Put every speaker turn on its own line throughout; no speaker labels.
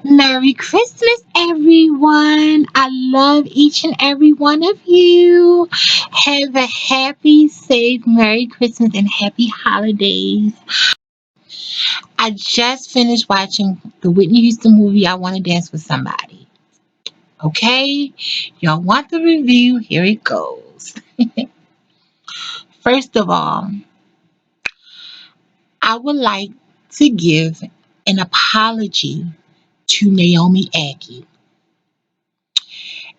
Merry Christmas, everyone. I love each and every one of you. Have a happy, safe Merry Christmas and happy holidays. I just finished watching the Whitney Houston movie, I Want to Dance with Somebody. Okay? Y'all want the review? Here it goes. First of all, I would like to give an apology to Naomi Aki.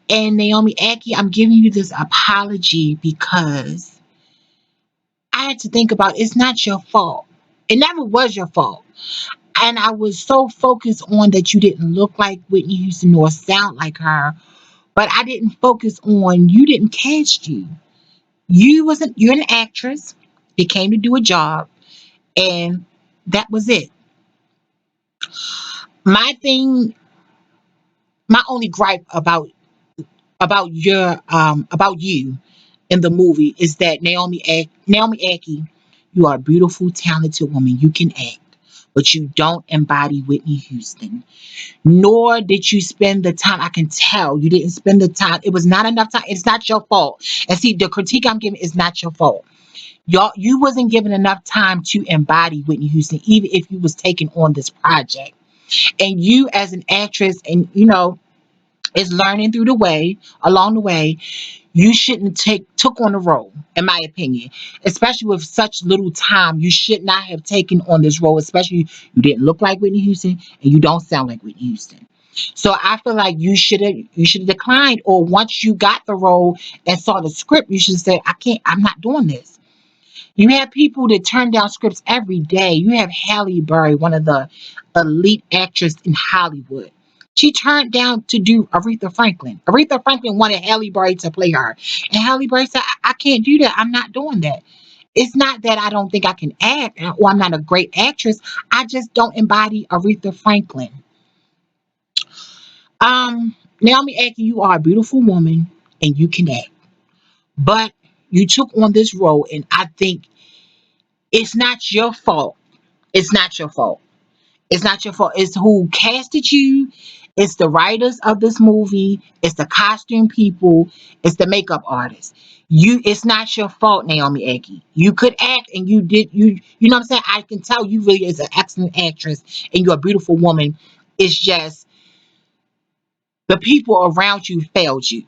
And Naomi Aki, I'm giving you this apology because I had to think about it's not your fault. It never was your fault. And I was so focused on that you didn't look like Whitney Houston nor sound like her, but I didn't focus on you didn't cast you. You're an actress. You came to do a job, and that was it. My thing, my only gripe about you in the movie is that Naomi Aki, you are a beautiful, talented woman. You can act, but you don't embody Whitney Houston. Nor did you spend the time. I can tell you didn't spend the time. It was not enough time. It's not your fault. And see, the critique I'm giving is not your fault. You wasn't given enough time to embody Whitney Houston, even if you was taking on this project. And you as an actress, and is learning through the way, along the way, you shouldn't take took on the role, in my opinion, especially with such little time. You should not have taken on this role, especially you didn't look like Whitney Houston and you don't sound like Whitney Houston. So I feel like you should have declined, or once you got the role and saw the script, you should have said, I can't, I'm not doing this. You have people that turn down scripts every day. You have Halle Berry, one of the elite actors in Hollywood. She turned down to do Aretha Franklin. Aretha Franklin wanted Halle Berry to play her. And Halle Berry said, I can't do that. I'm not doing that. It's not that I don't think I can act or I'm not a great actress. I just don't embody Aretha Franklin. Naomi Aki, you are a beautiful woman and you can act. But you took on this role, and I think it's not your fault. It's not your fault. It's not your fault. It's who casted you. It's the writers of this movie. It's the costume people. It's the makeup artists. It's not your fault, Naomi Aki. You could act, and you did. You know what I'm saying. I can tell you really is an excellent actress, and you're a beautiful woman. It's just the people around you failed you.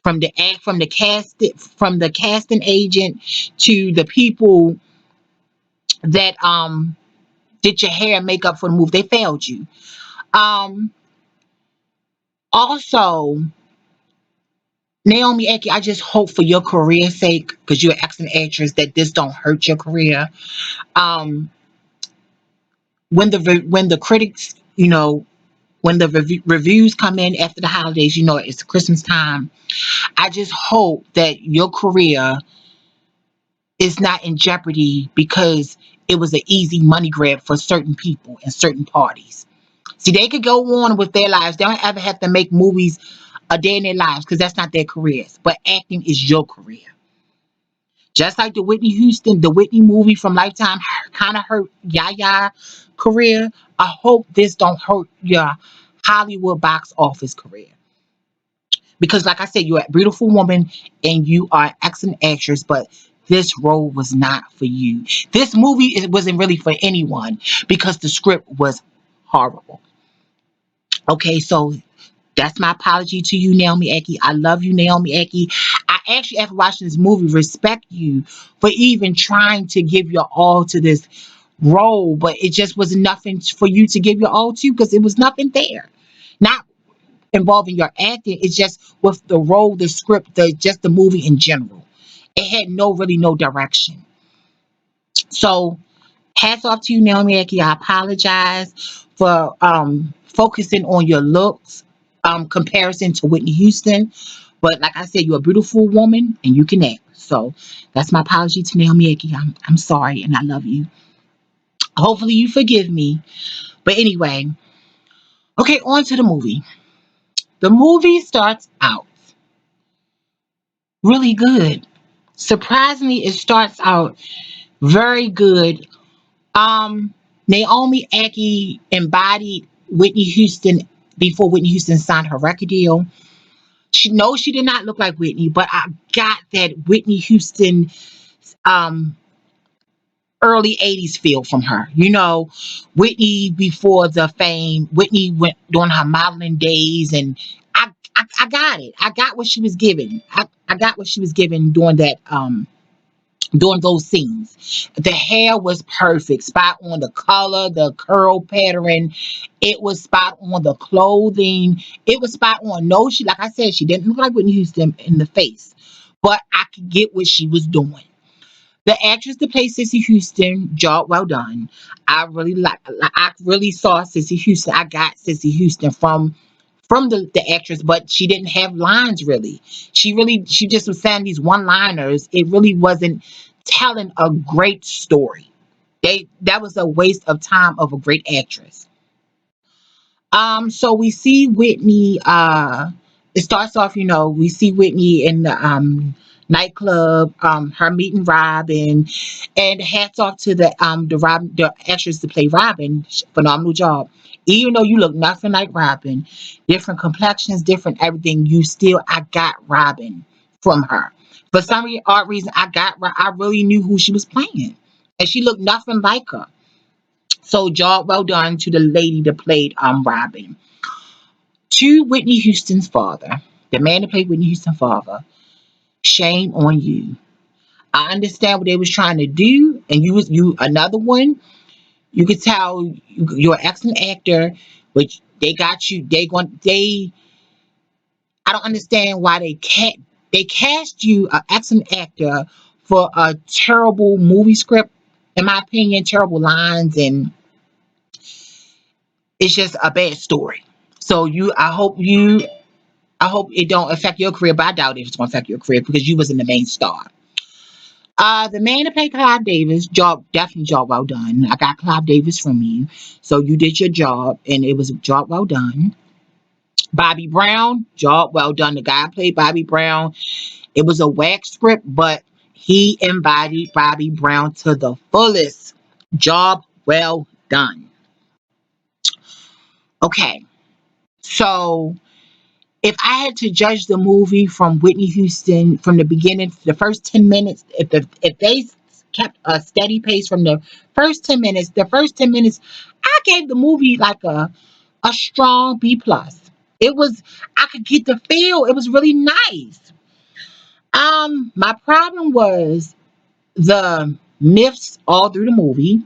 From the casting agent to the people that did your hair and makeup for the movie. They failed you. Um, Also, Naomi Eki, I just hope for your career's sake, because you're an excellent actress, that this don't hurt your career. Um, when the critics, when the reviews come in after the holidays, it's Christmas time. I just hope that your career is not in jeopardy because it was an easy money grab for certain people and certain parties. See, they could go on with their lives. They don't ever have to make movies a day in their lives because that's not their careers. But acting is your career. Just like the Whitney movie from Lifetime kind of hurt Yaya career. I hope this don't hurt your Hollywood box office career. Because like I said, you're a beautiful woman and you are an excellent actress, but this role was not for you. This movie wasn't really for anyone because the script was horrible. Okay, so that's my apology to you, Naomi Eki. I love you, Naomi Eki. I actually, after watching this movie, respect you for even trying to give your all to this role, but it just was nothing for you to give your all to because it was nothing there. Not involving your acting, it's just with the role, the script, just the movie in general. It had no direction. So hats off to you, Naomi Eki. I apologize for focusing on your looks, comparison to Whitney Houston. But like I said, you're a beautiful woman and you can act. So that's my apology to Naomi Eki. I'm sorry and I love you. Hopefully you forgive me. But anyway, okay, on to the movie. The movie starts out really good. Surprisingly, it starts out very good. Um, Naomi Aki embodied. Whitney Houston before Whitney Houston signed her record deal. She did not look like Whitney, but I got that Whitney Houston um early 80s feel from her. Whitney before the fame, Whitney went during her modeling days, and I got it. I got what she was giving. I got what she was giving during those scenes. The hair was perfect, spot on, the color, the curl pattern. It was spot on, the clothing. It was spot on. No, she, like I said, she didn't look like Whitney Houston in the face, but I could get what she was doing. The actress that plays Sissy Houston, job well done. I really I really saw Sissy Houston. I got Sissy Houston from the actress, but she didn't have lines really. She just was saying these one liners. It really wasn't telling a great story. That was a waste of time of a great actress. So we see Whitney. It starts off, we see Whitney in the nightclub, her meeting Robin, and hats off to the actress to play Robin. Phenomenal job. Even though you look nothing like Robin, different complexions, different everything, I got Robin from her. For some odd reason, I really knew who she was playing, and she looked nothing like her. So job well done to the lady that played Robin. To Whitney Houston's father, the man that played Whitney Houston's father, shame on you. I understand what they was trying to do, and you another one. You could tell you're an excellent actor, but they got you. They. I don't understand why they cast you an excellent actor for a terrible movie script. In my opinion, terrible lines, and it's just a bad story. So I hope it don't affect your career, but I doubt it's gonna affect your career because you wasn't the main star. The man that played Clive Davis, job well done. I got Clive Davis from you, so you did your job, and it was a job well done. Bobby Brown, job well done. The guy played Bobby Brown. It was a wax script, but he embodied Bobby Brown to the fullest. Job well done. Okay, so if I had to judge the movie from Whitney Houston from the beginning, the first 10 minutes, if they kept a steady pace from the first 10 minutes, I gave the movie like a strong B plus. It was I could get the feel. It was really nice. My problem was the myths all through the movie,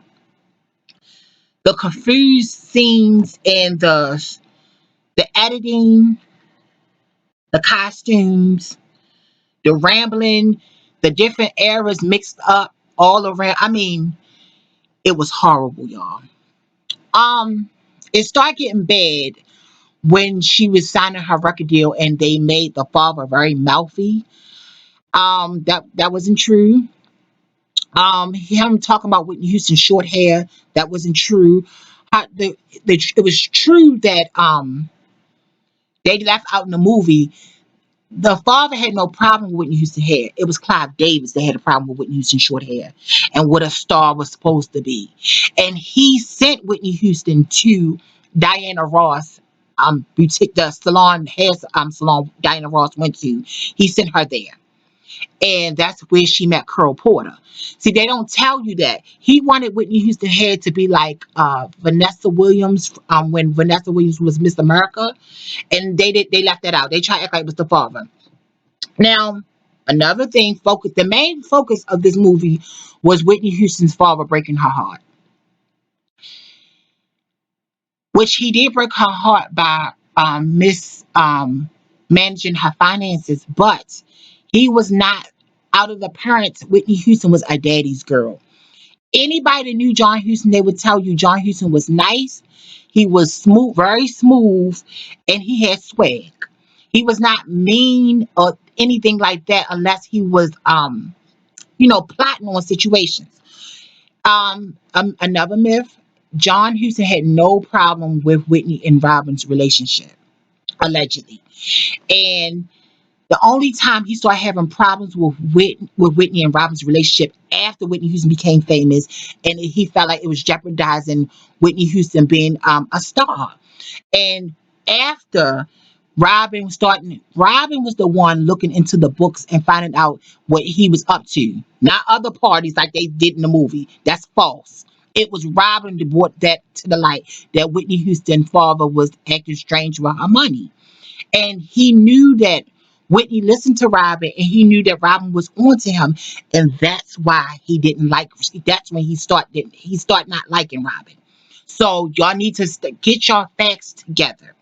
the confused scenes, and the editing, the costumes, the rambling, the different eras mixed up all around. I mean, it was horrible, y'all. Um, it started getting bad when she was signing her record deal and they made the father very mouthy. That wasn't true. Him talking about Whitney Houston's short hair, that wasn't true. It was true that they left out in the movie. The father had no problem with Whitney Houston hair. It was Clive Davis that had a problem with Whitney Houston short hair and what a star was supposed to be. And he sent Whitney Houston to Diana Ross, boutique, the salon Diana Ross went to. He sent her there. And that's where she met Carl Porter. See, they don't tell you that. He wanted Whitney Houston hair to be like Vanessa Williams, when Vanessa Williams was Miss America, and they left that out. They try to act like it was the father. Now, another thing, the main focus of this movie was Whitney Houston's father breaking her heart, which he did break her heart by managing her finances, but he was not out of the parents. Whitney Houston was a daddy's girl. Anybody that knew John Houston, they would tell you John Houston was nice. He was smooth, very smooth, and he had swag. He was not mean or anything like that unless he was plotting on situations. Another myth, John Houston had no problem with Whitney and Robin's relationship, allegedly. And the only time he started having problems with Whitney and Robin's relationship after Whitney Houston became famous, and he felt like it was jeopardizing Whitney Houston being a star. And after Robin was the one looking into the books and finding out what he was up to, not other parties like they did in the movie. That's false. It was Robin that brought that to the light, that Whitney Houston's father was acting strange with her money. And he knew that Whitney listened to Robin, and he knew that Robin was onto him, and that's why he didn't like. That's when he start not liking Robin. So y'all need to get your facts together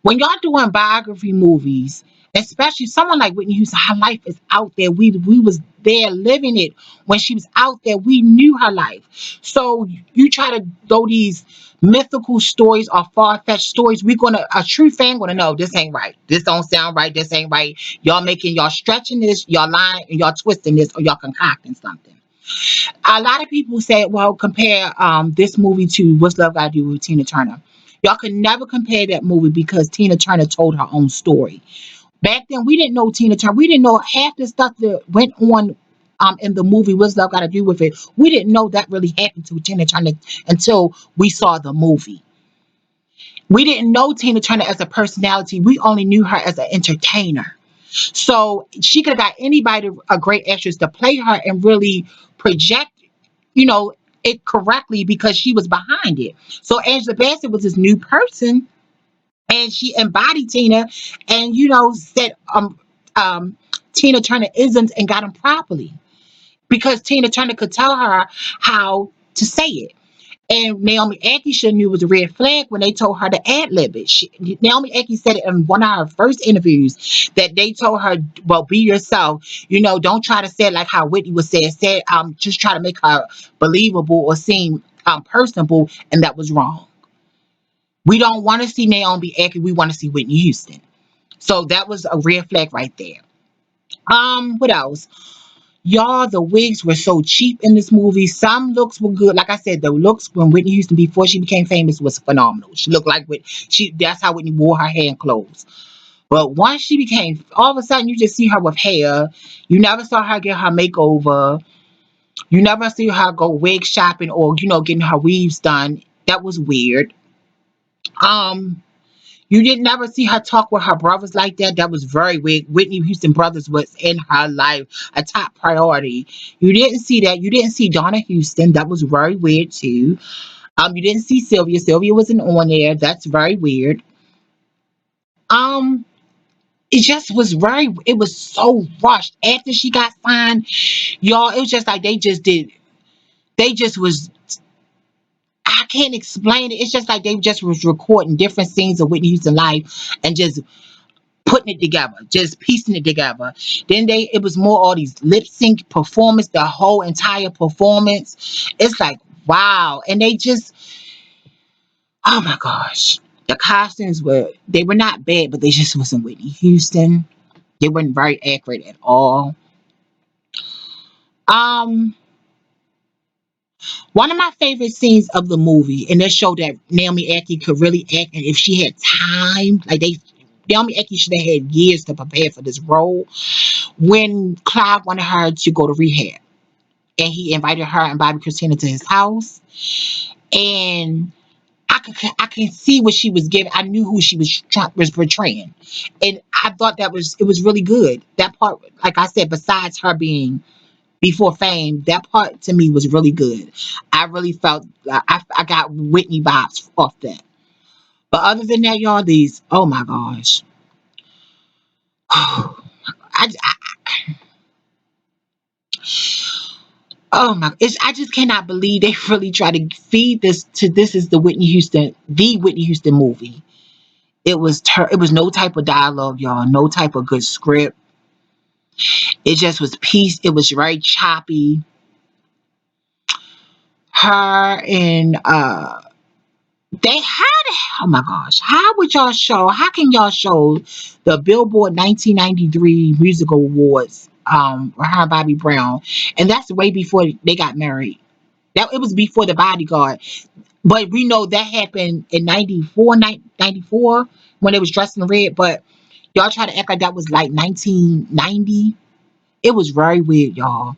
when y'all doing biography movies, especially someone like Whitney Houston. Her life is out there. We was there living it when she was out there. We knew her life. So you try to throw these mythical stories or far-fetched stories, we're gonna a true fan gonna know this ain't right. This don't sound right. This ain't right. Y'all stretching this, y'all lying, and y'all twisting this, or y'all concocting something. A lot of people say, well, compare this movie to What's Love Got to Do with Tina Turner. Y'all can never compare that movie because Tina Turner told her own story. Back then, we didn't know Tina Turner. We didn't know half the stuff that went on in the movie What's Love Got to Do with It. We didn't know that really happened to Tina Turner until we saw the movie. We didn't know Tina Turner as a personality. We only knew her as an entertainer. So she could have got anybody, a great actress, to play her and really project, you know, it correctly because she was behind it. So Angela Bassett was this new person, and she embodied Tina, and said Tina Turner isms and got them properly because Tina Turner could tell her how to say it. And Naomi Akisha knew it was a red flag when they told her to ad lib it. Naomi Aki said it in one of her first interviews that they told her, "Well, be yourself. Don't try to say it like how Whitney was saying. Say, just try to make her believable or seem personable," and that was wrong. We don't want to see Naomi Aki. We want to see Whitney Houston. So that was a red flag right there. What else? Y'all, the wigs were so cheap in this movie. Some looks were good. Like I said, the looks when Whitney Houston before she became famous was phenomenal. She looked like that's how Whitney wore her hair and clothes. But once she became, all of a sudden you just see her with hair. You never saw her get her makeover. You never see her go wig shopping or getting her weaves done. That was weird. Um, you didn't never see her talk with her brothers like that. That was very weird. Whitney Houston brothers was in her life a top priority. You didn't see that. You didn't see Donna Houston. That was very weird too. You didn't see Sylvia. Sylvia wasn't on there. That's very weird. Um, it just was very. It was so rushed after she got signed, y'all. It was just like they just did. They just was. I can't explain it. It's just like they just was recording different scenes of Whitney Houston life and just putting it together, just piecing it together. Then it was more all these lip sync performance, the whole entire performance. It's like wow, and they just, oh my gosh, the costumes were not bad, but they just wasn't Whitney Houston. They weren't very accurate at all. Um, One of my favorite scenes of the movie, and it showed that Naomi Aki could really act, and if she had time, Naomi Aki should have had years to prepare for this role when Clive wanted her to go to rehab, and he invited her and Bobby Christina to his house, and I can see what she was giving. I knew who she was portraying, and I thought it was really good. That part, like I said, besides her being before fame, that part to me was really good. I really felt I got Whitney vibes off that. But other than that, y'all, these, oh my gosh. I, Oh my! I just cannot believe they really try to feed this to this is the Whitney Houston movie. It was no type of dialogue, y'all, no type of good script. It just was piece. It was very choppy. Her and they had, oh my gosh, how can y'all show the Billboard 1993 Music Awards with her and Bobby Brown, and that's way before they got married. That it was before the Bodyguard. But we know that happened in 94 when it was dressed in red. But y'all try to act like that was like 1990. It was very weird, y'all.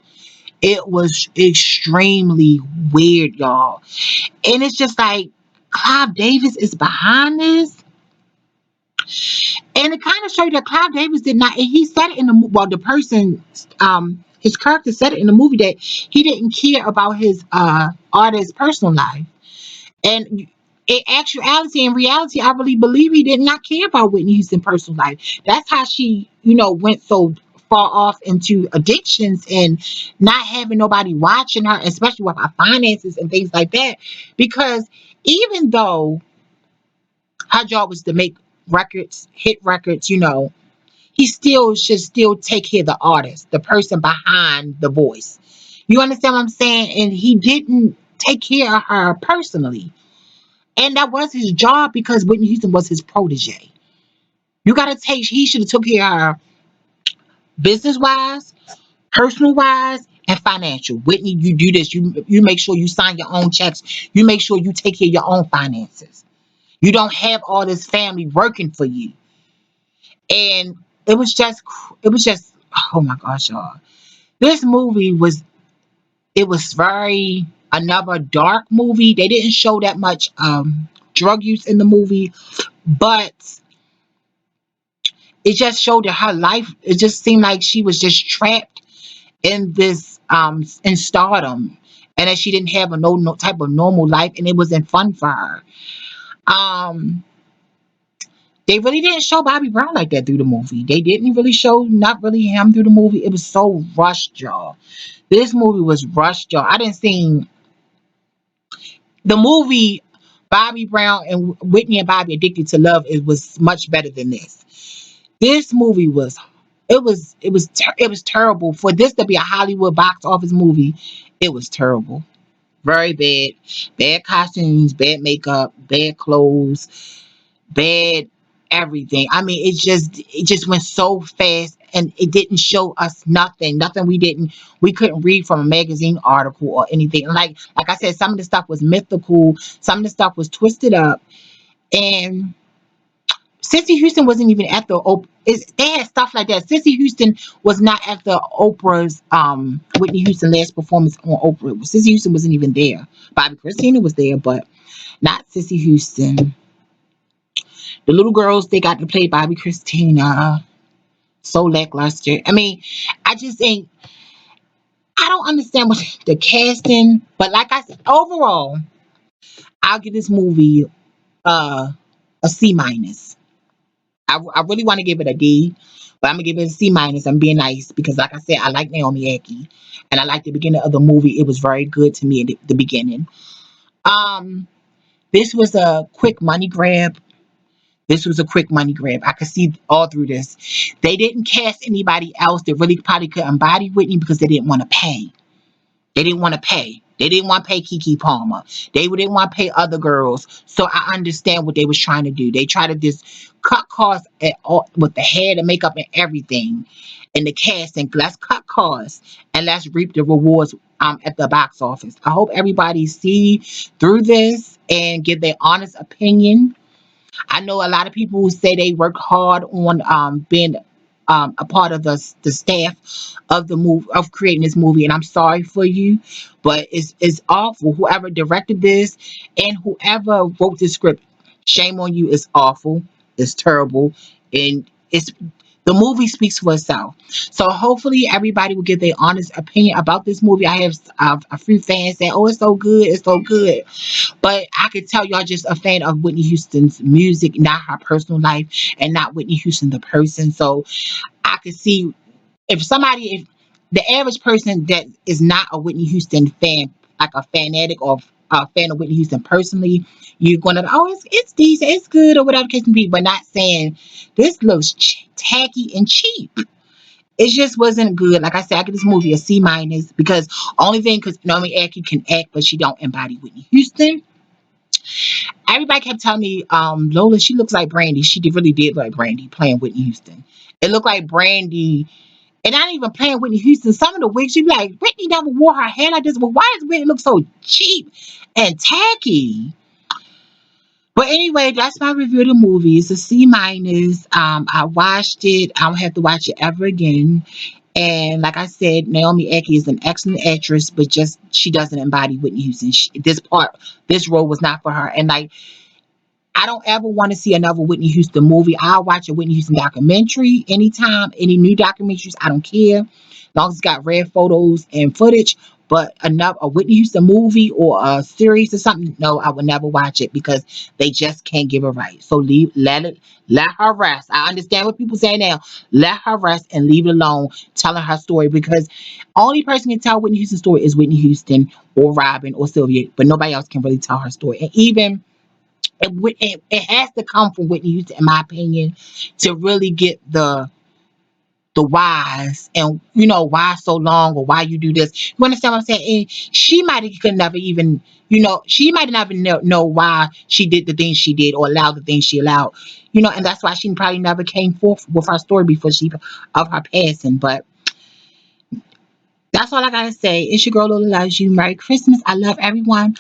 It was extremely weird, y'all. And it's just like, Clive Davis is behind this, and it kind of showed that Clive Davis did not. And he said it in the well, the person, his character said it in the movie that he didn't care about his artist's personal life. And in actuality, in reality, I really believe he did not care about Whitney Houston's personal life. That's how she, went so far off into addictions and not having nobody watching her, especially with her finances and things like that. Because even though her job was to make records, hit records, he still should still take care of the artist, the person behind the voice. You understand what I'm saying? And he didn't take care of her personally. And that was his job because Whitney Houston was his protege. He should have took care of her business wise, personal wise, and financial. Whitney, you do this. You make sure you sign your own checks. You make sure you take care of your own finances. You don't have all this family working for you. And it was just, oh my gosh, y'all. This movie was very another dark movie. They didn't show that much drug use in the movie, but it just showed that her life, it just seemed like she was just trapped in this in stardom, and that she didn't have a no type of normal life, and it wasn't fun for her. um they really didn't show Bobby Brown like that through the movie. They didn't really show not really him through the movie. It was so rushed, y'all. This movie was rushed, y'all. I didn't see the movie Bobby Brown and Whitney and Bobby Addicted to Love. It was much better than this. This movie was it was terrible for this to be a Hollywood box office movie. It was terrible, very bad, bad costumes, bad makeup, bad clothes, bad everything. I mean, it just went so fast, and it didn't show us nothing we couldn't read from a magazine article or anything. Like I said, some of the stuff was mythical, some of the stuff was twisted up, and Sissy Houston wasn't even at the they had stuff like that. Sissy Houston was not at the Oprah's Whitney Houston last performance on Oprah. Sissy Houston wasn't even there. Bobby Christina was there, but not Sissy Houston. The little girls they got to play Bobby Christina. So lackluster. I mean, I just ain't. I don't understand what the casting, but like I said, overall, I'll give this movie uh a C minus. I really want to give it a D, but I'm gonna give it a C minus. I'm being nice because, like I said, I like Naomi Aki, and I like the beginning of the movie. It was very good to me at the beginning. Um, this was a quick money grab. This was a quick money grab. I could see all through this. They didn't cast anybody else that really probably could embody Whitney because they didn't want to pay. They didn't want to pay. They didn't want to pay Keke Palmer. They didn't want to pay other girls. So I understand what they was trying to do. They try to just cut costs at all, with the hair, the makeup, and everything, and the casting. Let's cut costs and let's reap the rewards at the box office. I hope everybody see through this and give their honest opinion. I know a lot of people who say they work hard on being a part of the staff of the move of creating this movie, and I'm sorry for you, but it's awful. Whoever directed this and whoever wrote the script, shame on you. It's awful. It's terrible, and it's the movie speaks for itself. So hopefully everybody will give their honest opinion about this movie. I have a few fans saying, "Oh, it's so good, it's so good." But I could tell y'all just a fan of Whitney Houston's music, not her personal life, and not Whitney Houston the person. So I could see if the average person that is not a Whitney Houston fan, like a fanatic or a fan of Whitney Houston personally, you're gonna, oh, it's decent, it's good, or whatever the case may be, but not saying this looks tacky and cheap. It just wasn't good. Like I said, I give this movie a C minus because only thing because Naomi Aki can act, but she don't embody Whitney Houston. Everybody kept telling me, Lola, she looks like Brandy. She really did look like Brandy playing Whitney Houston. It looked like Brandy, and not even playing Whitney Houston. Some of the wigs, she'd be like, Whitney never wore her hair like this. Well, why does Whitney look so cheap and tacky? But anyway, that's my review of the movie. It's a C minus. I watched it. I don't have to watch it ever again. And like I said, Naomi Ecki is an excellent actress, but just she doesn't embody Whitney Houston. This role was not for her. And like, I don't ever want to see another Whitney Houston movie. I'll watch a Whitney Houston documentary anytime, any new documentaries. I don't care. As long as it's got rare photos and footage. But another a Whitney Houston movie or a series or something, no, I would never watch it because they just can't give it right. So let her rest. I understand what people say now. Let her rest and leave it alone telling her story because only person can tell Whitney Houston's story is Whitney Houston or Robin or Sylvia, but nobody else can really tell her story. And even it has to come from Whitney Houston, in my opinion, to really get the whys and why so long or why you do this. You understand what I'm saying? And she might have could never even she might never know why she did the things she did or allowed the things she allowed. And that's why she probably never came forth with her story before she of her passing. But that's all I gotta say. It's your girl Lola loves you. Merry Christmas. I love everyone.